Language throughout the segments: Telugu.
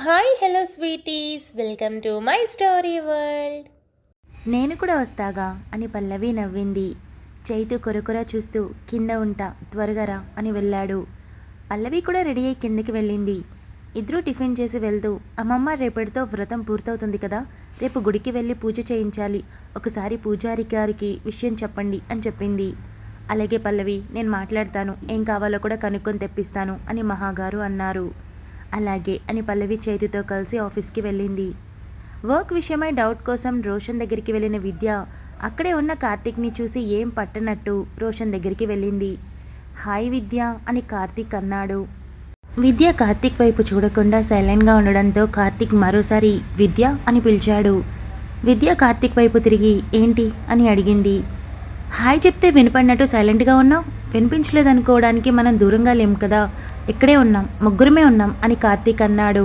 Hi hello sweeties, welcome to my story world. నేను కూడా వస్తాగా అని పల్లవి నవ్వింది. చైతు కొరకొర చూస్తూ కింద ఉంటా, త్వరగా రా అని వెళ్ళాడు. పల్లవి కూడా రెడీ అయ్యి కిందకి వెళ్ళింది. ఇద్దరూ టిఫిన్ చేసి వెళ్తూ, అమ్మమ్మ రేపటితో వ్రతం పూర్తవుతుంది కదా, రేపు గుడికి వెళ్ళి పూజ చేయించాలి, ఒకసారి పూజారి గారికి విషయం చెప్పండి అని చెప్పింది. అలాగే పల్లవి, నేను మాట్లాడతాను, ఏం కావాలో కూడా కనుక్కొని తెప్పిస్తాను అని మహాగారు అన్నారు. అలాగే అని పల్లవి చేతితో కలిసి ఆఫీస్కి వెళ్ళింది. వర్క్ విషయమై డౌట్ కోసం రోషన్ దగ్గరికి వెళ్ళిన విద్య అక్కడే ఉన్న కార్తీక్ని చూసి ఏం పట్టనట్టు రోషన్ దగ్గరికి వెళ్ళింది. హాయ్ విద్య అని కార్తీక్ అన్నాడు. విద్య కార్తీక్ వైపు చూడకుండా సైలెంట్గా ఉండడంతో కార్తీక్ మరోసారి విద్య అని పిలిచాడు. విద్య కార్తీక్ వైపు తిరిగి ఏంటి అని అడిగింది. హాయ్ చెప్తే వినపడినట్టు సైలెంట్గా ఉన్నావు, వినిపించలేదనుకోవడానికి మనం దూరంగా లేం కదా, ఇక్కడే ఉన్నాం, ముగ్గురమే ఉన్నాం అని కార్తీక్ అన్నాడు.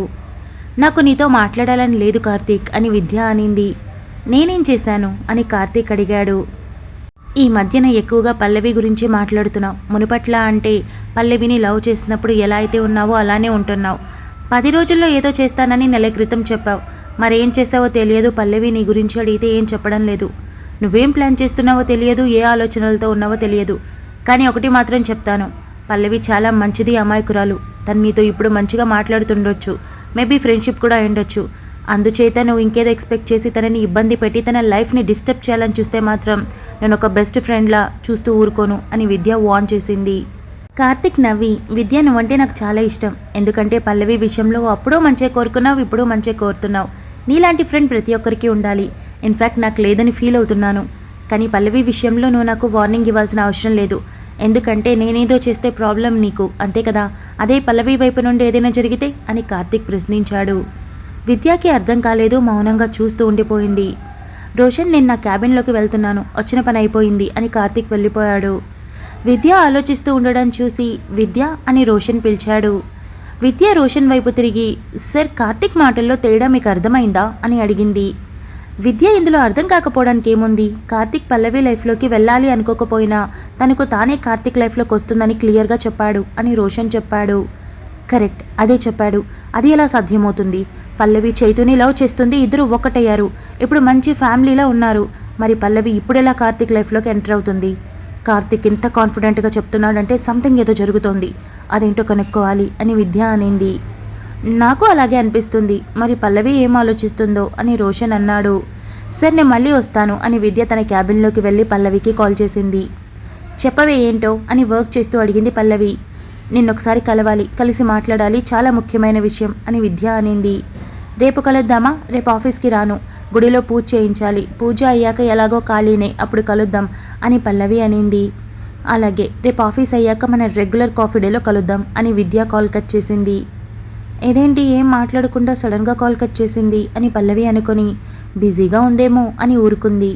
నాకు నీతో మాట్లాడాలని లేదు కార్తీక్ అని విద్య అనింది. నేనేం చేశాను అని కార్తీక్ అడిగాడు. ఈ మధ్యన ఎక్కువగా పల్లవి గురించి మాట్లాడుతున్నావు. మునుపట్ల అంటే పల్లవిని లవ్ చేసినప్పుడు ఎలా అయితే ఉన్నావో అలానే ఉంటున్నావు. 10 రోజుల్లో ఏదో చేస్తానని నెల క్రితం చెప్పావు, మరేం చేసావో తెలియదు. పల్లవి నీ గురించి అడిగితే ఏం చెప్పడం లేదు. నువ్వేం ప్లాన్ చేస్తున్నావో తెలియదు, ఏ ఆలోచనలతో ఉన్నావో తెలియదు. కానీ ఒకటి మాత్రం చెప్తాను, పల్లవి చాలా మంచిది, అమాయకురాలు. తను నీతో ఇప్పుడు మంచిగా మాట్లాడుతుండొచ్చు, మేబీ ఫ్రెండ్షిప్ కూడా అయ్యుండొచ్చు. అందుచేత నువ్వు ఇంకేదో ఎక్స్పెక్ట్ చేసి తనని ఇబ్బంది పెట్టి తన లైఫ్ని డిస్టర్బ్ చేయాలని చూస్తే మాత్రం నేను ఒక బెస్ట్ ఫ్రెండ్లా చూస్తూ ఊరుకోను అని విద్య వార్న్ చేసింది. కార్తిక్ నవ్వి, విద్య నువ్వంటే నాకు చాలా ఇష్టం, ఎందుకంటే పల్లవి విషయంలో అప్పుడూ మంచిగా కోరుకున్నావు, ఇప్పుడు మంచిగా కోరుతున్నావు. నీలాంటి ఫ్రెండ్ ప్రతి ఒక్కరికి ఉండాలి. ఇన్ఫ్యాక్ట్ నాకు లేదని ఫీల్ అవుతున్నాను. కానీ పల్లవి విషయంలో నువ్వు నాకు వార్నింగ్ ఇవ్వాల్సిన అవసరం లేదు, ఎందుకంటే నేనేదో చేస్తే ప్రాబ్లం నీకు, అంతే కదా. అదే పల్లవి వైపు నుండి ఏదైనా జరిగితే అని కార్తీక్ ప్రశ్నించాడు. విద్యకి అర్థం కాలేదు, మౌనంగా చూస్తూ ఉండిపోయింది. రోషన్, నేను నా క్యాబిన్లోకి వెళ్తున్నాను, వచ్చిన పని అయిపోయింది అని కార్తీక్ వెళ్ళిపోయాడు. విద్య ఆలోచిస్తూ ఉండడం చూసి విద్య అని రోషన్ పిలిచాడు. విద్య రోషన్ వైపు తిరిగి, సార్ కార్తీక్ మాటల్లో తేడా మీకు అర్థమైందా అని అడిగింది. విద్య ఇందులో అర్థం కాకపోవడానికి ఏముంది, కార్తీక్ పల్లవి లైఫ్లోకి వెళ్ళాలి అనుకోకపోయినా తనకు తానే కార్తీక్ లైఫ్లోకి వస్తుందని క్లియర్గా చెప్పాడు అని రోషన్ చెప్పాడు. కరెక్ట్, అదే చెప్పాడు. అది ఎలా సాధ్యమవుతుంది? పల్లవి చైతుని లవ్ చేస్తుంది, ఇద్దరు ఒక్కటయ్యారు, ఇప్పుడు మంచి ఫ్యామిలీలో ఉన్నారు. మరి పల్లవి ఇప్పుడెలా కార్తీక్ లైఫ్లోకి ఎంటర్ అవుతుంది? కార్తీక్ ఇంత కాన్ఫిడెంట్గా చెప్తున్నాడంటే సంథింగ్ ఏదో జరుగుతోంది, అదేంటో కనుక్కోవాలి అని విద్య అనింది. నాకు అలాగే అనిపిస్తుంది, మరి పల్లవి ఏం ఆలోచిస్తుందో అని రోషన్ అన్నాడు. సరే నేను మళ్ళీ వస్తాను అని విద్య తన క్యాబిన్లోకి వెళ్ళి పల్లవికి కాల్ చేసింది. చెప్పవే ఏంటో అని వర్క్ చేస్తూ అడిగింది పల్లవి. నిన్నొకసారి కలవాలి, కలిసి మాట్లాడాలి, చాలా ముఖ్యమైన విషయం అని విద్య అనింది. రేపు కలుద్దామా? రేపు ఆఫీస్కి రాను, గుడిలో పూజ చేయించాలి, పూజ అయ్యాక ఎలాగో ఖాళీనే, అప్పుడు కలుద్దాం అని పల్లవి అనింది. అలాగే, రేపు ఆఫీస్ అయ్యాక మన రెగ్యులర్ కాఫీ డేలో కలుద్దాం అని విద్య కాల్ కట్ చేసింది. ఏదేంటి ఏం మాట్లాడకుండా సడన్గా కాల్ కట్ చేసింది అని పల్లవి అనుకొని బిజీగా ఉందేమో అని ఊరుకుంది.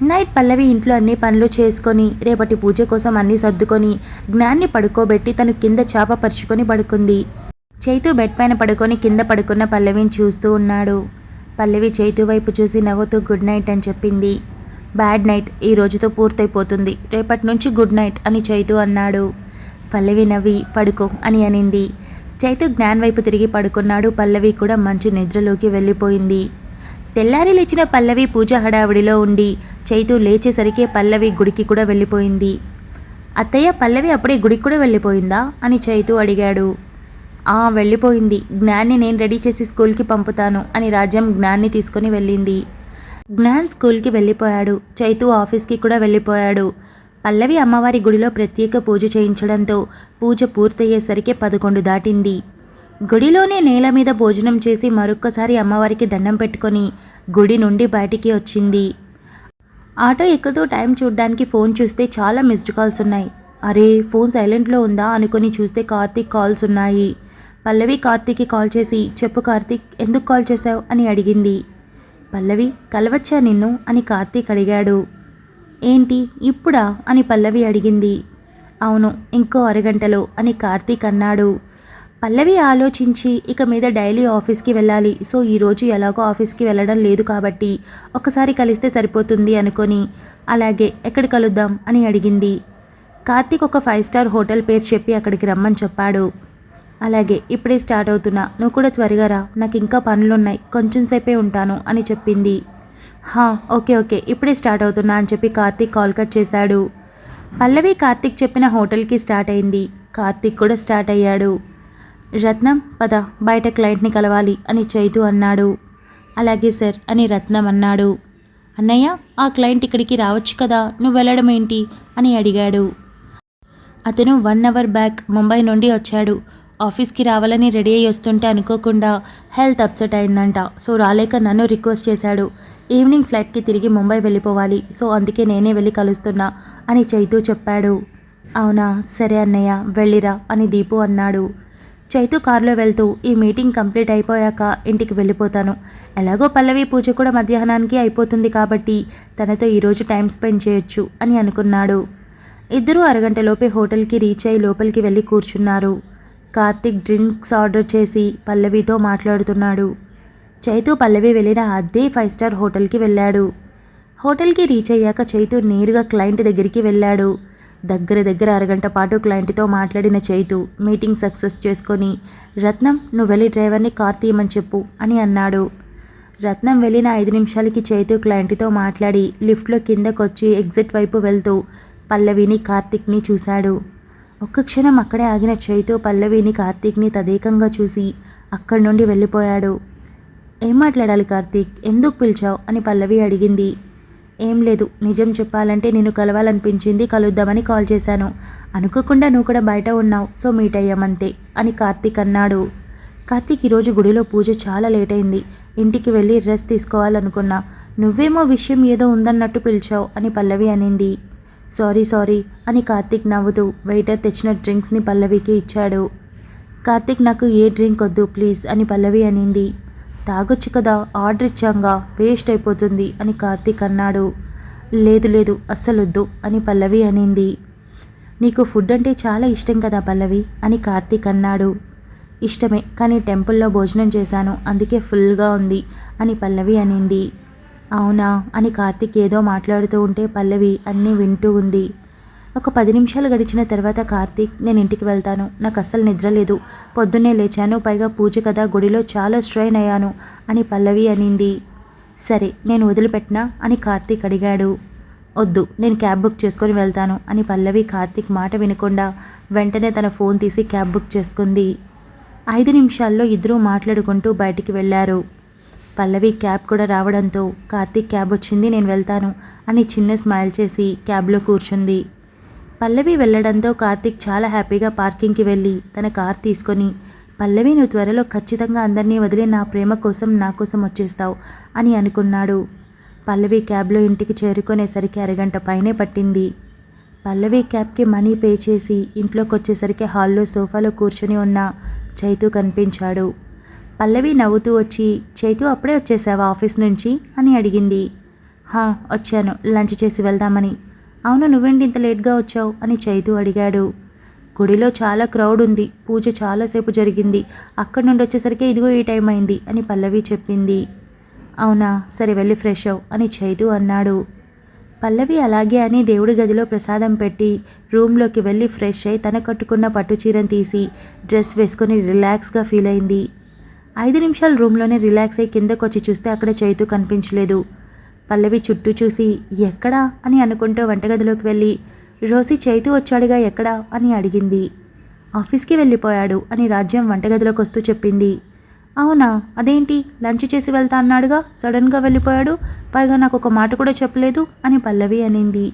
నైట్ పల్లవి ఇంట్లో అన్ని పనులు చేసుకొని రేపటి పూజ కోసం అన్నీ సర్దుకొని జ్ఞాన్ని పడుకోబెట్టి తను కింద చాప పరుచుకొని పడుకుంది. చైతు బెడ్ పైన పడుకొని కింద పడుకున్న పల్లవిని చూస్తూ ఉన్నాడు. పల్లవి చైతు వైపు చూసి నవ్వుతూ గుడ్ నైట్ అని చెప్పింది. బ్యాడ్ నైట్, ఈ రోజుతో పూర్తయిపోతుంది, రేపటి నుంచి గుడ్ నైట్ అని చైతు అన్నాడు. పల్లవి నవ్వి పడుకో అని అనింది. చైతు జ్ఞాన్ వైపు తిరిగి పడుకున్నాడు. పల్లవి కూడా మంచి నిద్రలోకి వెళ్ళిపోయింది. తెల్లారి లేచిన పల్లవి పూజ హడావిడిలో ఉండి చైతు లేచేసరికి పల్లవి గుడికి కూడా వెళ్ళిపోయింది. అత్తయ్య, పల్లవి అప్పుడే గుడికి కూడా వెళ్ళిపోయిందా అని చైతు అడిగాడు. వెళ్ళిపోయింది, జ్ఞాన్ని నేను రెడీ చేసి స్కూల్కి పంపుతాను అని రాజ్యం జ్ఞాన్ని తీసుకొని వెళ్ళింది. జ్ఞాన్ స్కూల్కి వెళ్ళిపోయాడు. చైతు ఆఫీస్కి కూడా వెళ్ళిపోయాడు. పల్లవి అమ్మవారి గుడిలో ప్రత్యేక పూజ చేయించడంతో పూజ పూర్తయ్యేసరికి 11 దాటింది. గుడిలోనే నేల మీద భోజనం చేసి మరొక్కసారి అమ్మవారికి దండం పెట్టుకొని గుడి నుండి బయటికి వచ్చింది. ఆటో ఎక్కుతూ టైం చూడ్డానికి ఫోన్ చూస్తే చాలా మిస్డ్ కాల్స్ ఉన్నాయి. అరే, ఫోన్ సైలెంట్లో ఉందా అనుకొని చూస్తే కార్తీక్ కాల్స్ ఉన్నాయి. పల్లవి కార్తీక్కి కాల్ చేసి, చెప్పు కార్తీక్, ఎందుకు కాల్ చేశావు అని అడిగింది. పల్లవి, కలవచ్చా నిన్ను అని కార్తీక్ అడిగాడు. ఏంటి ఇప్పుడా అని పల్లవి అడిగింది. అవును, ఇంకో అరగంటలో అని కార్తీక్ అన్నాడు. పల్లవి ఆలోచించి, ఇక మీద డైలీ ఆఫీస్కి వెళ్ళాలి, సో ఈరోజు ఎలాగో ఆఫీస్కి వెళ్ళడం లేదు కాబట్టి ఒకసారి కలిస్తే సరిపోతుంది అనుకొని, అలాగే ఎక్కడ కలుద్దాం అని అడిగింది. కార్తీక్ ఒక 5 స్టార్ హోటల్ పేరు చెప్పి అక్కడికి రమ్మని చెప్పాడు. అలాగే ఇప్పుడే స్టార్ట్ అవుతున్నా, నువ్వు కూడా త్వరగా రా, నాకు ఇంకా పనులున్నాయి, కొంచెం సేపే ఉంటాను అని చెప్పింది. హా ఓకే ఓకే ఇప్పుడే స్టార్ట్ అవుతున్నా అని చెప్పి కార్తీక్ కాల్ కట్ చేశాడు. పల్లవి కార్తీక్ చెప్పిన హోటల్కి స్టార్ట్ అయింది. కార్తీక్ కూడా స్టార్ట్ అయ్యాడు. రత్నం పద, బయట క్లయింట్ని కలవాలి అని చైతు అన్నాడు. అలాగే సార్ అని రత్నం అన్నాడు. అన్నయ్య ఆ క్లయింట్ ఇక్కడికి రావచ్చు కదా, నువ్వు వెళ్ళడం ఏంటి అని అడిగాడు. అతను 1 అవర్ బ్యాక్ ముంబై నుండి వచ్చాడు. ఆఫీస్కి రావాలని రెడీ అయ్యి వస్తుంటే అనుకోకుండా హెల్త్ అప్సెట్ అయిందంట. సో రాలేక నన్ను రిక్వెస్ట్ చేశాడు. ఈవినింగ్ ఫ్లైట్కి తిరిగి ముంబై వెళ్ళిపోవాలి, సో అందుకే నేనే వెళ్ళి కలుస్తున్నా అని చైతు చెప్పాడు. అవునా సరే అన్నయ్య వెళ్ళిరా అని దీపు అన్నాడు. చైతు కారులో వెళ్తూ ఈ మీటింగ్ కంప్లీట్ అయిపోయాక ఇంటికి వెళ్ళిపోతాను, ఎలాగో పల్లవి పూజ కూడా మధ్యాహ్నానికి అయిపోతుంది కాబట్టి తనతో ఈరోజు టైం స్పెండ్ చేయొచ్చు అని అనుకున్నాడు. ఇద్దరూ అరగంటలోపే హోటల్కి రీచ్ అయి లోపలికి వెళ్ళి కూర్చున్నారు. కార్తీక్ డ్రింక్స్ ఆర్డర్ చేసి పల్లవితో మాట్లాడుతున్నాడు. చైతు పల్లవి వెళ్ళిన అదే 5 స్టార్ హోటల్కి వెళ్ళాడు. హోటల్కి రీచ్ అయ్యాక చైతు నేరుగా క్లయింట్ దగ్గరికి వెళ్ళాడు. దగ్గర అరగంట పాటు క్లయింట్తో మాట్లాడిన చైతు మీటింగ్ సక్సెస్ చేసుకొని, రత్నం నువ్వు వెళ్ళి డ్రైవర్ని కార్ తీయమని చెప్పు అని అన్నాడు. రత్నం వెళ్ళిన 5 నిమిషాలకి చైతు క్లయింట్తో మాట్లాడి లిఫ్ట్లో కిందకొచ్చి ఎగ్జిట్ వైపు వెళ్తూ పల్లవిని కార్తీక్ని చూశాడు. ఒక్క క్షణం అక్కడే ఆగిన చైతు పల్లవిని కార్తీక్ని తదేకంగా చూసి అక్కడి నుండి వెళ్ళిపోయాడు. ఏం మాట్లాడాలి కార్తీక్, ఎందుకు పిలిచావు అని పల్లవి అడిగింది. ఏం లేదు, నిజం చెప్పాలంటే నిన్ను కలవాలనిపించింది, కలుద్దామని కాల్ చేశాను. అనుకోకుండా నువ్వు కూడా బయట ఉన్నావు, సో మీట్ అయ్యామంతే అని కార్తీక్ అన్నాడు. కార్తీక్ ఈరోజు గుడిలో పూజ చాలా లేట్ అయింది, ఇంటికి వెళ్ళి రెస్ట్ తీసుకోవాలనుకున్నా, నువ్వేమో విషయం ఏదో ఉందన్నట్టు పిలిచావు అని పల్లవి అనింది. సారీ అని కార్తీక్ నవ్వుతూ వెయిటర్ తెచ్చిన డ్రింక్స్ని పల్లవికి ఇచ్చాడు. కార్తీక్ నాకు ఏ డ్రింక్ వద్దు ప్లీజ్ అని పల్లవి అనింది. తాగొచ్చు కదా, ఆర్డర్ ఇచ్చాంగా, వేస్ట్ అయిపోతుంది అని కార్తీక్ అన్నాడు. లేదు అస్సలు వద్దు అని పల్లవి అనింది. నీకు ఫుడ్ అంటే చాలా ఇష్టం కదా పల్లవి అని కార్తీక్ అన్నాడు. ఇష్టమే, కానీ టెంపుల్లో భోజనం చేశాను, అందుకే ఫుల్గా ఉంది అని పల్లవి అనింది. అవునా అని కార్తీక్ ఏదో మాట్లాడుతూ ఉంటే పల్లవి అన్నీ వింటూ ఉంది. ఒక 10 నిమిషాలు గడిచిన తర్వాత కార్తీక్ నేను ఇంటికి వెళ్తాను, నాకు అస్సలు నిద్ర లేదు, పొద్దున్నే లేచాను, పైగా పూజ కదా గుడిలో చాలా స్ట్రెయిన్ అయ్యాను అని పల్లవి అనింది. సరే నేను వదిలిపెట్టినా అని కార్తీక్ అడిగాడు. వద్దు, నేను క్యాబ్ బుక్ చేసుకొని వెళ్తాను అని పల్లవి కార్తీక్ మాట వినకుండా వెంటనే తన ఫోన్ తీసి క్యాబ్ బుక్ చేసుకుంది. 5 నిమిషాల్లో ఇద్దరూ మాట్లాడుకుంటూ బయటికి వెళ్ళారు. పల్లవి క్యాబ్ కూడా రావడంతో కార్తీక్ క్యాబ్ వచ్చింది నేను వెళ్తాను అని చిన్న స్మైల్ చేసి క్యాబ్లో కూర్చుంది. పల్లవి వెళ్ళడంతో కార్తీక్ చాలా హ్యాపీగా పార్కింగ్కి వెళ్ళి తన కార్ తీసుకొని, పల్లవి నువ్వు త్వరలో ఖచ్చితంగా అందరినీ వదిలి నా ప్రేమ కోసం నా కోసం వచ్చేస్తావు అని అనుకున్నాడు. పల్లవి క్యాబ్లో ఇంటికి చేరుకునేసరికి అరగంట పైనే పట్టింది. పల్లవి క్యాబ్కి మనీ పే చేసి ఇంట్లోకి వచ్చేసరికి హాల్లో సోఫాలో కూర్చొని ఉన్న చైతు కనిపించాడు. పల్లవి నవ్వుతూ వచ్చి, చైతు అప్పుడే వచ్చేసావా ఆఫీస్ నుంచి అని అడిగింది. హా వచ్చాను, లంచ్ చేసి వెళ్దామని. అవును నువ్వేంటి ఇంత లేట్గా వచ్చావు అని చైతు అడిగాడు. గుడిలో చాలా క్రౌడ్ ఉంది, పూజ చాలాసేపు జరిగింది, అక్కడి నుండి వచ్చేసరికి ఇదిగో ఈ టైం అయింది అని పల్లవి చెప్పింది. అవునా సరే వెళ్ళి ఫ్రెష్ అవ్ అని చైతు అన్నాడు. పల్లవి అలాగే అని దేవుడి గదిలో ప్రసాదం పెట్టి రూమ్లోకి వెళ్ళి ఫ్రెష్ అయి తన కట్టుకున్న పట్టు చీరను తీసి డ్రెస్ వేసుకొని రిలాక్స్గా ఫీల్ అయింది. 5 నిమిషాలు రూమ్లోనే రిలాక్స్ అయ్యి కిందకు వచ్చి చూస్తే అక్కడ చైతు కనిపించలేదు. పల్లవి చుట్టూ చూసి ఎక్కడా అని అనుకుంటూ వంటగదిలోకి వెళ్ళి, రోసి చైతు వచ్చాడుగా ఎక్కడా అని అడిగింది. ఆఫీస్కి వెళ్ళిపోయాడు అని రాజ్యం వంటగదిలోకి వస్తూ చెప్పింది. అవునా అదేంటి, లంచ్ చేసి వెళ్తా అన్నాడుగా, సడన్గా వెళ్ళిపోయాడు, పైగా నాకు ఒక మాట కూడా చెప్పలేదు అని పల్లవి అనింది.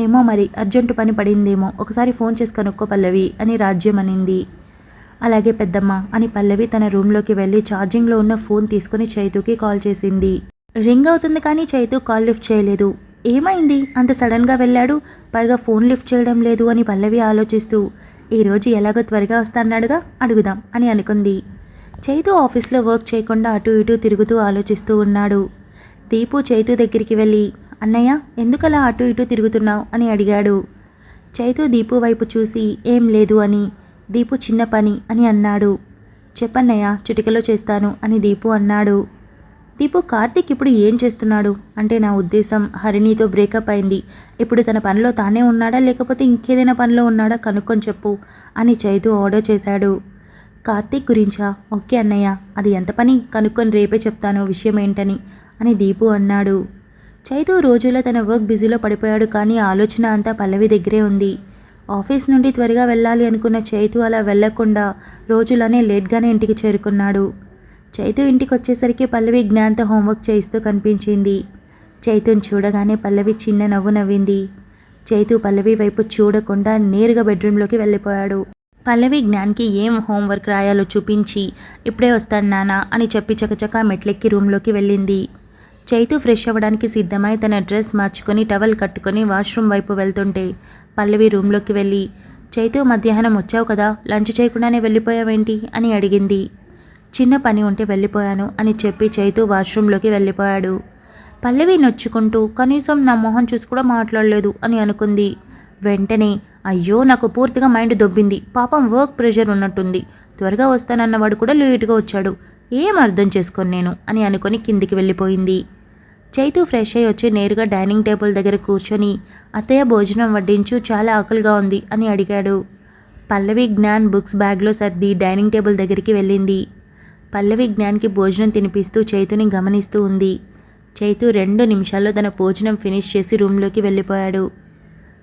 ఏమో మరి అర్జెంటు పని పడిందేమో, ఒకసారి ఫోన్ చేసి కనుక్కో పల్లవి అని రాజ్యం అనింది. అలాగే పెద్దమ్మ అని పల్లవి తన రూమ్లోకి వెళ్ళి ఛార్జింగ్లో ఉన్న ఫోన్ తీసుకుని చైతుకి కాల్ చేసింది. రింగ్ అవుతుంది కానీ చైతు కాల్ లిఫ్ట్ చేయలేదు. ఏమైంది అంత సడన్గా వెళ్ళాడు, పైగా ఫోన్ లిఫ్ట్ చేయడం లేదు అని పల్లవి ఆలోచిస్తూ, ఈరోజు ఎలాగో త్వరగా వస్తాన్నాడుగా అడుగుదాం అని అనుకుంది. చైతు ఆఫీస్లో వర్క్ చేయకుండా అటు ఇటు తిరుగుతూ ఆలోచిస్తూ ఉన్నాడు. దీపు చైతు దగ్గరికి వెళ్ళి, అన్నయ్య ఎందుకలా అటు ఇటు తిరుగుతున్నావు అని అడిగాడు. చైతు దీపు వైపు చూసి ఏం లేదు అని, దీపు చిన్న పని అని అన్నాడు. చెప్పన్నయ్య చిటికలో చేస్తాను అని దీపు అన్నాడు. దీపు కార్తీక్ ఇప్పుడు ఏం చేస్తున్నాడు అంటే, నా ఉద్దేశం హరిణితో బ్రేకప్ అయింది, ఇప్పుడు తన పనిలో తానే ఉన్నాడా లేకపోతే ఇంకేదైనా పనిలో ఉన్నాడా కనుక్కొని చెప్పు అని చైతు ఆర్డర్ చేశాడు. కార్తీక్ గురించా? ఓకే అన్నయ్య, అది ఎంత పని కనుక్కొని రేపే చెప్తాను విషయం ఏంటని అని దీపు అన్నాడు. చైతు రోజులో తన వర్క్ బిజీలో పడిపోయాడు, కానీ ఆలోచన అంతా పల్లవి దగ్గరే ఉంది. ఆఫీస్ నుండి త్వరగా వెళ్ళాలి అనుకున్న చైతు అలా వెళ్లకుండా రోజులానే లేట్గానే ఇంటికి చేరుకున్నాడు. చైతు ఇంటికి వచ్చేసరికి పల్లవి జ్ఞాన్తో హోంవర్క్ చేయిస్తూ కనిపించింది. చైతుని చూడగానే పల్లవి చిన్న నవ్వు నవ్వింది. చైతు పల్లవి వైపు చూడకుండా నేరుగా బెడ్రూమ్లోకి వెళ్ళిపోయాడు. పల్లవి జ్ఞాన్కి ఏం హోంవర్క్ రాయాలో చూపించి ఇప్పుడే వస్తాను నానా అని చెప్పి చకచకా మెట్లెక్కి రూమ్లోకి వెళ్ళింది. చైతు ఫ్రెష్ అవ్వడానికి సిద్ధమై తన డ్రెస్ మార్చుకొని టవల్ కట్టుకొని వాష్రూమ్ వైపు వెళ్తుంటే పల్లవి రూమ్లోకి వెళ్ళి, చైతు మధ్యాహ్నం వచ్చావు కదా, లంచ్ చేయకుండానే వెళ్ళిపోయావేంటి అని అడిగింది. చిన్న పని ఉంటే వెళ్ళిపోయాను అని చెప్పి చైతు వాష్రూమ్లోకి వెళ్ళిపోయాడు. పల్లవి నొచ్చుకుంటూ కనీసం నా మొహం చూసి కూడా మాట్లాడలేదు అని అనుకుంది. వెంటనే అయ్యో నాకు పూర్తిగా మైండ్ దొబ్బింది, పాపం వర్క్ ప్రెషర్ ఉన్నట్టుంది, త్వరగా వస్తానన్నవాడు కూడా లేటుగా వచ్చాడు, ఏం అర్థం చేసుకోను నేను అని అనుకొని కిందికి వెళ్ళిపోయింది. చైతు ఫ్రెష్ అయ్యి వచ్చి నేరుగా డైనింగ్ టేబుల్ దగ్గర కూర్చొని అత్తయ్య భోజనం వడ్డించు, చాలా ఆకలిగా ఉంది అని అడిగాడు. పల్లవి జ్ఞాన్ బుక్స్ బ్యాగ్లో సర్ది డైనింగ్ టేబుల్ దగ్గరికి వెళ్ళింది. పల్లవి జ్ఞాన్కి భోజనం తినిపిస్తూ చైతుని గమనిస్తూ ఉంది. చైతు 2 నిమిషాల్లో తన భోజనం ఫినిష్ చేసి రూమ్లోకి వెళ్ళిపోయాడు.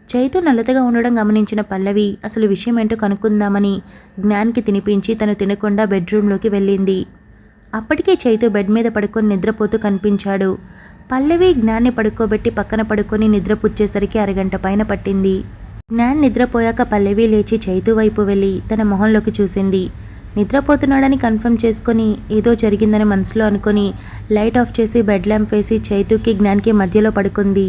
చైతు నల్లతగా ఉండడం గమనించిన పల్లవి అసలు విషయం ఏంటో కనుక్కుందామని జ్ఞాన్కి తినిపించి తను తినకుండా బెడ్రూమ్లోకి వెళ్ళింది. అప్పటికే చైతు బెడ్ మీద పడుకొని నిద్రపోతూ కనిపించాడు. పల్లవి జ్ఞాన్ని పడుకోబెట్టి పక్కన పడుకొని నిద్రపుచ్చేసరికి అరగంట పైన పట్టింది. జ్ఞాన్ నిద్రపోయాక పల్లవి లేచి చైతు వైపు వెళ్ళి తన మొహంలోకి చూసింది. నిద్రపోతున్నాడని కన్ఫర్మ్ చేసుకొని ఏదో జరిగిందని మనసులో అనుకొని లైట్ ఆఫ్ చేసి బెడ్ ల్యాంప్ వేసి చైతుకి జ్ఞాన్కి మధ్యలో పడుకుంది.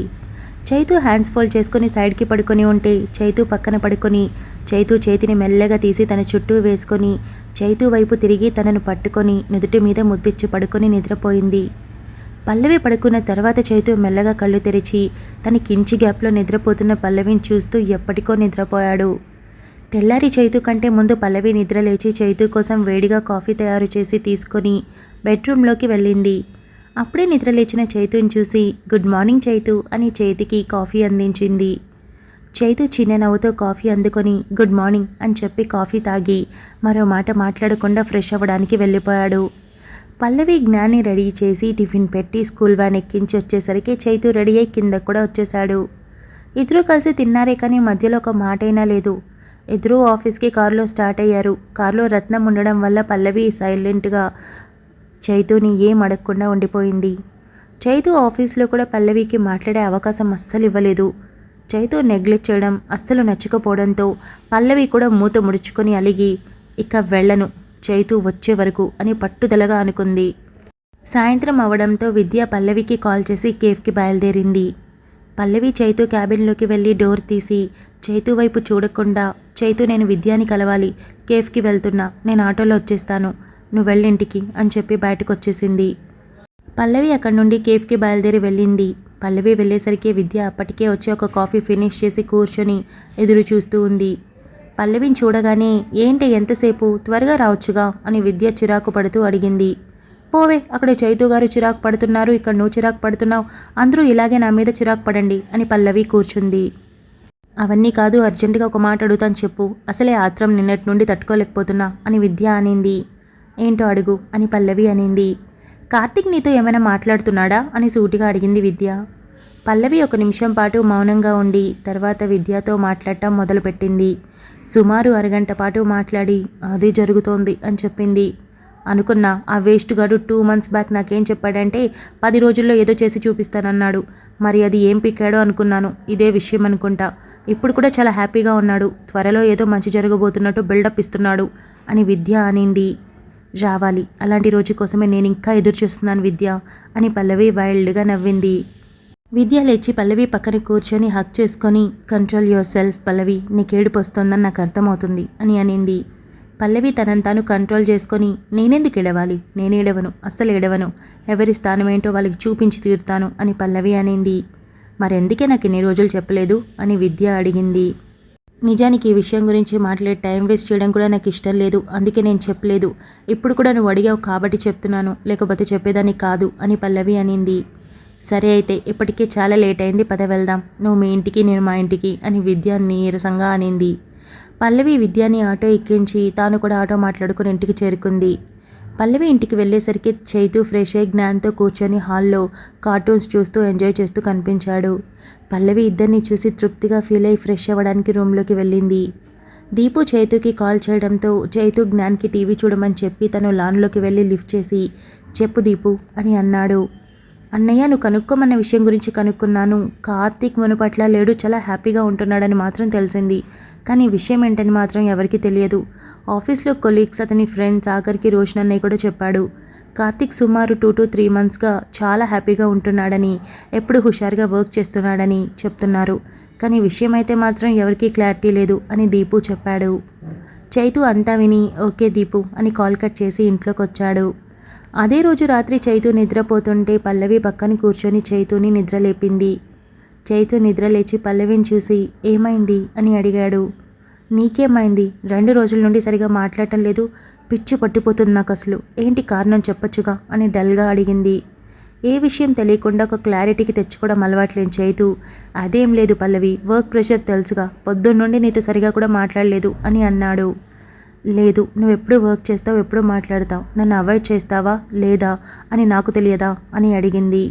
చైతు హ్యాండ్స్ ఫోల్డ్ చేసుకుని సైడ్కి పడుకొని ఉంటే చైతు పక్కన పడుకొని చైతు చేతిని మెల్లగా తీసి తన చుట్టూ వేసుకొని చైతు వైపు తిరిగి తనను పట్టుకొని నుదుటి మీద ముద్దిచ్చి పడుకొని నిద్రపోయింది. పల్లవి పడుకున్న తర్వాత చైతు మెల్లగా కళ్ళు తెరిచి తన కించి గ్యాప్లో నిద్రపోతున్న పల్లవిని చూస్తూ ఎప్పటికో నిద్రపోయాడు. తెల్లారి చైతు కంటే ముందు పల్లవి నిద్ర లేచి చైతు కోసం వేడిగా కాఫీ తయారు చేసి తీసుకొని బెడ్రూమ్లోకి వెళ్ళింది. అప్పుడే నిద్ర లేచిన చైతుని చూసి గుడ్ మార్నింగ్ చైతు అని చేతికి కాఫీ అందించింది. చైతు చిన్న నవ్వుతో కాఫీ అందుకొని గుడ్ మార్నింగ్ అని చెప్పి కాఫీ తాగి మరో మాట మాట్లాడకుండా ఫ్రెష్ అవ్వడానికి వెళ్ళిపోయాడు. పల్లవి జ్ఞాన్ని రెడీ చేసి టిఫిన్ పెట్టి స్కూల్ వ్యాన్ ఎక్కించి వచ్చేసరికి చైతు రెడీ అయ్యి కిందకు కూడా వచ్చేశాడు. ఇద్దరూ కలిసి తిన్నారే కానీ మధ్యలో ఒక మాటైనా లేదు. ఇద్దరూ ఆఫీస్కి కారులో స్టార్ట్ అయ్యారు. కారులో రత్నం ఉండడం వల్ల పల్లవి సైలెంట్గా చైతుని ఏం అడగకుండా ఉండిపోయింది. చైతు ఆఫీస్లో కూడా పల్లవికి మాట్లాడే అవకాశం అస్సలు ఇవ్వలేదు. చైతు నెగ్లెక్ట్ చేయడం అస్సలు నచ్చకపోవడంతో పల్లవి కూడా మూత ముడుచుకొని అలిగి ఇక వెళ్ళను చైతు వచ్చే వరకు అని పట్టుదలగా అనుకుంది. సాయంత్రం అవడంతో విద్య పల్లవికి కాల్ చేసి కేఫ్కి బయలుదేరింది. పల్లవి చైతు క్యాబిన్లోకి వెళ్ళి డోర్ తీసి చైతు వైపు చూడకుండా చైతు నేను విద్యాని కలవాలి, కేఫ్కి వెళ్తున్నా, నేను ఆటోలో వచ్చేస్తాను, నువ్వు వెళ్ళింటికి అని చెప్పి బయటకు వచ్చేసింది. పల్లవి అక్కడి నుండి కేఫ్కి బయలుదేరి వెళ్ళింది. పల్లవి వెళ్ళేసరికి విద్య అప్పటికే వచ్చి ఒక కాఫీ ఫినిష్ చేసి కూర్చొని ఎదురు చూస్తూ ఉంది. పల్లవిని చూడగానే ఏంటి ఎంతసేపు, త్వరగా రావచ్చుగా అని విద్య చిరాకు పడుతూ అడిగింది. పోవే, అక్కడ చైతు గారు చిరాకు పడుతున్నారు, ఇక్కడ నువ్వు చిరాకు పడుతున్నావు, అందరూ ఇలాగే నా మీద చిరాకు పడండి అని పల్లవి కూర్చుంది. అవన్నీ కాదు, అర్జెంటుగా ఒక మాట అడుగుతాను చెప్పు, అసలే ఆత్రం నిన్నటి నుండి తట్టుకోలేకపోతున్నా అని విద్య అనింది. ఏంటో అడుగు అని పల్లవి అనింది. కార్తీక్ నీతో ఏమైనా మాట్లాడుతున్నాడా అని సూటిగా అడిగింది విద్య. పల్లవి 1 నిమిషం పాటు మౌనంగా ఉండి తర్వాత విద్యతో మాట్లాడటం మొదలుపెట్టింది. సుమారు అరగంట పాటు మాట్లాడి అదే జరుగుతోంది అని చెప్పింది. అనుకున్నా, ఆ వేస్ట్ గాడు 2 మంత్స్ బ్యాక్ నాకేం చెప్పాడంటే 10 రోజుల్లో ఏదో చేసి చూపిస్తానన్నాడు, మరి అది ఏం పిక్కాడో అనుకున్నాను, ఇదే విషయం అనుకుంటా. ఇప్పుడు కూడా చాలా హ్యాపీగా ఉన్నాడు, త్వరలో ఏదో మంచి జరగబోతున్నట్టు బిల్డప్ ఇస్తున్నాడు అని విద్య అనింది. రావాలి, అలాంటి రోజు కోసమే నేను ఇంకా ఎదురు చూస్తున్నాను విద్య అని పల్లవి వైల్డ్గా నవ్వింది. విద్య లేచి పల్లవి పక్కన కూర్చొని హక్ చేసుకొని కంట్రోల్ యువర్ సెల్ఫ్ పల్లవి, నీకు ఏడుపు వస్తోందని నాకు అర్థమవుతుంది అని అనింది. పల్లవి తనను తాను కంట్రోల్ చేసుకొని నేనెందుకు ఏడవాలి, నేను ఏడవను, అస్సలు ఏడవను, ఎవరి స్థానం ఏంటో వాళ్ళకి చూపించి తీరుతాను అని పల్లవి అనింది. మరెందుకే నాకు ఇన్ని రోజులు చెప్పలేదు అని విద్య అడిగింది. నిజానికి ఈ విషయం గురించి మాట్లాడే టైం వేస్ట్ చేయడం కూడా నాకు ఇష్టం లేదు, అందుకే నేను చెప్పలేదు. ఇప్పుడు కూడా నువ్వు అడిగావు కాబట్టి చెప్తున్నాను, లేకపోతే చెప్పేదాన్ని కాదు అని పల్లవి అనింది. సరే అయితే, ఇప్పటికే చాలా లేట్ అయింది, పద వెళ్దాం, నువ్వు మీ ఇంటికి నేను మా ఇంటికి అని విద్య నీరసంగా అనింది. పల్లవి విద్యాని ఆటో ఎక్కించి తాను కూడా ఆటో మాట్లాడుకుని ఇంటికి చేరుకుంది. పల్లవి ఇంటికి వెళ్ళేసరికి చైతు ఫ్రెష్ అయ్యి జ్ఞాన్తో కూర్చొని హాల్లో కార్టూన్స్ చూస్తూ ఎంజాయ్ చేస్తూ కనిపించాడు. పల్లవి ఇద్దరిని చూసి తృప్తిగా ఫీల్ అయి ఫ్రెష్ అవ్వడానికి రూమ్లోకి వెళ్ళింది. దీపు చైతుకి కాల్ చేయడంతో చైతు జ్ఞాన్కి టీవీ చూడమని చెప్పి తను లాన్లోకి వెళ్ళి లిఫ్ట్ చేసి చెప్పు దీపు అని అన్నాడు. అన్నయ్య, నువ్వు కనుక్కోమన్న విషయం గురించి కనుక్కున్నాను. కార్తీక్ మునుపట్ల లేడు, చాలా హ్యాపీగా ఉంటున్నాడని మాత్రం తెలిసింది. కానీ విషయం ఏంటని మాత్రం ఎవరికీ తెలియదు. ఆఫీస్లో కొలీగ్స్, అతని ఫ్రెండ్స్, ఆఖరికి రోషన్ అన్నయ్య కూడా చెప్పాడు. కార్తీక్ సుమారు 2 to 3 monthsగా చాలా హ్యాపీగా ఉంటున్నాడని, ఎప్పుడు హుషారుగా వర్క్ చేస్తున్నాడని చెప్తున్నారు. కానీ విషయం అయితే మాత్రం ఎవరికీ క్లారిటీ లేదు అని దీపు చెప్పాడు. చైతు అంతా విని ఓకే దీపు అని కాల్ కట్ చేసి ఇంట్లోకి వచ్చాడు. అదే రోజు రాత్రి చైతు నిద్రపోతుంటే పల్లవి పక్కన కూర్చొని చైతుని నిద్రలేపింది. చైతు నిద్రలేచి పల్లవిని చూసి ఏమైంది అని అడిగాడు. నీకేమైంది? 2 రోజుల నుండి సరిగా మాట్లాడటం లేదు, పిచ్చి పట్టిపోతుంది నాకు అసలు, ఏంటి కారణం చెప్పొచ్చుగా అని డల్గా అడిగింది. ఏ విషయం తెలియకుండా ఒక క్లారిటీకి తెచ్చుకోవడం అలవాట్లేని చైతు అదేం లేదు పల్లవి, వర్క్ ప్రెషర్ తెలుసుగా, పొద్దున్నుండి నీతో సరిగా కూడా మాట్లాడలేదు అని అన్నాడు. లేదు, నువ్వు ఎప్పుడు వర్క్ చేస్తావు, ఎప్పుడు మాట్లాడతావు, నన్ను అవాయిడ్ చేస్తావా లేదా అని నాకు తెలియదా అని అడిగింది.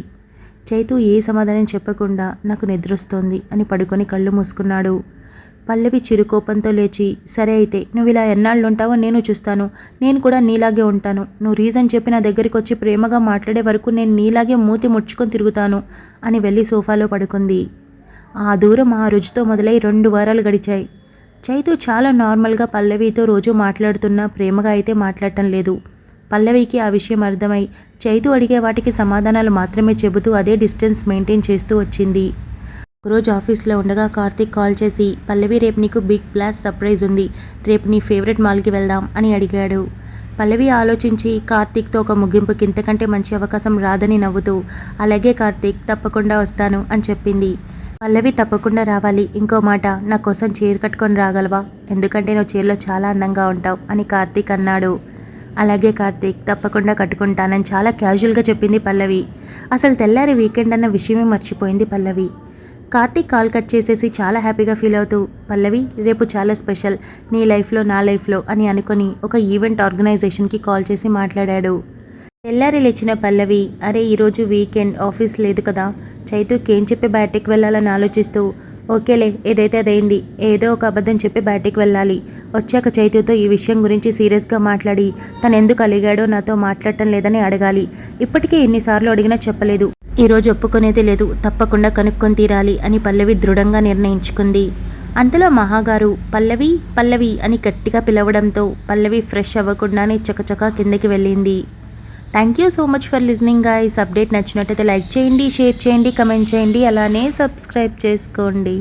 చైతు ఏ సమాధానం చెప్పకుండా నాకు నిద్రొస్తోంది అని పడుకొని కళ్ళు మూసుకున్నాడు. పల్లవి చిరుకోపంతో లేచి సరే అయితే నువ్వు ఇలా ఎన్నాళ్ళు ఉంటావో నేను చూస్తాను, నేను కూడా నీలాగే ఉంటాను, నువ్వు రీజన్ చెప్పి నా దగ్గరికి వచ్చి ప్రేమగా మాట్లాడే వరకు నేను నీలాగే మూతి ముడుచుకొని తిరుగుతాను అని వెళ్ళి సోఫాలో పడుకుంది. ఆ దూరం ఆ రుచితో మొదలై 2 వారాలు గడిచాయి. చైతు చాలా నార్మల్గా పల్లవితో రోజు మాట్లాడుతున్నా ప్రేమగా అయితే మాట్లాడటం లేదు. పల్లవికి ఆ విషయం అర్థమై చైతు అడిగే వాటికి సమాధానాలు మాత్రమే చెబుతూ అదే డిస్టెన్స్ మెయింటైన్ చేస్తూ వచ్చింది. ఒకరోజు ఆఫీస్లో ఉండగా కార్తీక్ కాల్ చేసి పల్లవి రేపు నీకు బిగ్ బ్లాస్ట్ సర్ప్రైజ్ ఉంది, రేపు నీ ఫేవరెట్ మాల్కి వెళ్దాం అని అడిగాడు. పల్లవి ఆలోచించి కార్తీక్తో ఒక ముగింపుకి ఇంతకంటే మంచి అవకాశం రాదని నవ్వుతూ అలాగే కార్తీక్, తప్పకుండా వస్తాను అని చెప్పింది. పల్లవి తప్పకుండా రావాలి, ఇంకో మాట నా కోసం చీర కట్టుకొని రాగలవా, ఎందుకంటే నువ్వు చీరలో చాలా అందంగా ఉంటావు అని కార్తీక్ అన్నాడు. అలాగే కార్తీక్, తప్పకుండా కట్టుకుంటానని చాలా క్యాజువల్గా చెప్పింది పల్లవి. అసలు తెల్లారి వీకెండ్ అన్న విషయమే మర్చిపోయింది పల్లవి. కార్తీక్ కాల్ కట్ చేసేసి చాలా హ్యాపీగా ఫీల్ అవుతూ పల్లవి రేపు చాలా స్పెషల్ నీ లైఫ్లో నా లైఫ్లో అని అనుకుని ఒక ఈవెంట్ ఆర్గనైజేషన్కి కాల్ చేసి మాట్లాడాడు. తెల్లారి లేచిన పల్లవి అరే ఈరోజు వీకెండ్, ఆఫీస్ లేదు కదా, చైతుకి ఏం చెప్పి బయటికి వెళ్ళాలని ఆలోచిస్తూ ఓకేలే ఏదైతే అదైంది, ఏదో ఒక అబద్ధం చెప్పి బయటికి వెళ్ళాలి, వచ్చాక చైతుతో ఈ విషయం గురించి సీరియస్గా మాట్లాడి తను ఎందుకు అలిగాడో నాతో మాట్లాడటం లేదని అడగాలి, ఇప్పటికే ఎన్నిసార్లు అడిగినా చెప్పలేదు, ఈరోజు ఒప్పుకునేది లేదు, తప్పకుండా కనుక్కొని తీరాలి అని పల్లవి దృఢంగా నిర్ణయించుకుంది. అంతలో మహాగారు పల్లవి పల్లవి అని గట్టిగా పిలవడంతో పల్లవి ఫ్రెష్ అవ్వకుండానే చకచకా కిందకి వెళ్ళింది. Thank you so much for listening guys. Update నచ్చినట్టయితే లైక్ చేయండి, షేర్ చేయండి, కమెంట్ చేయండి, అలానే సబ్స్క్రైబ్ చేసుకోండి.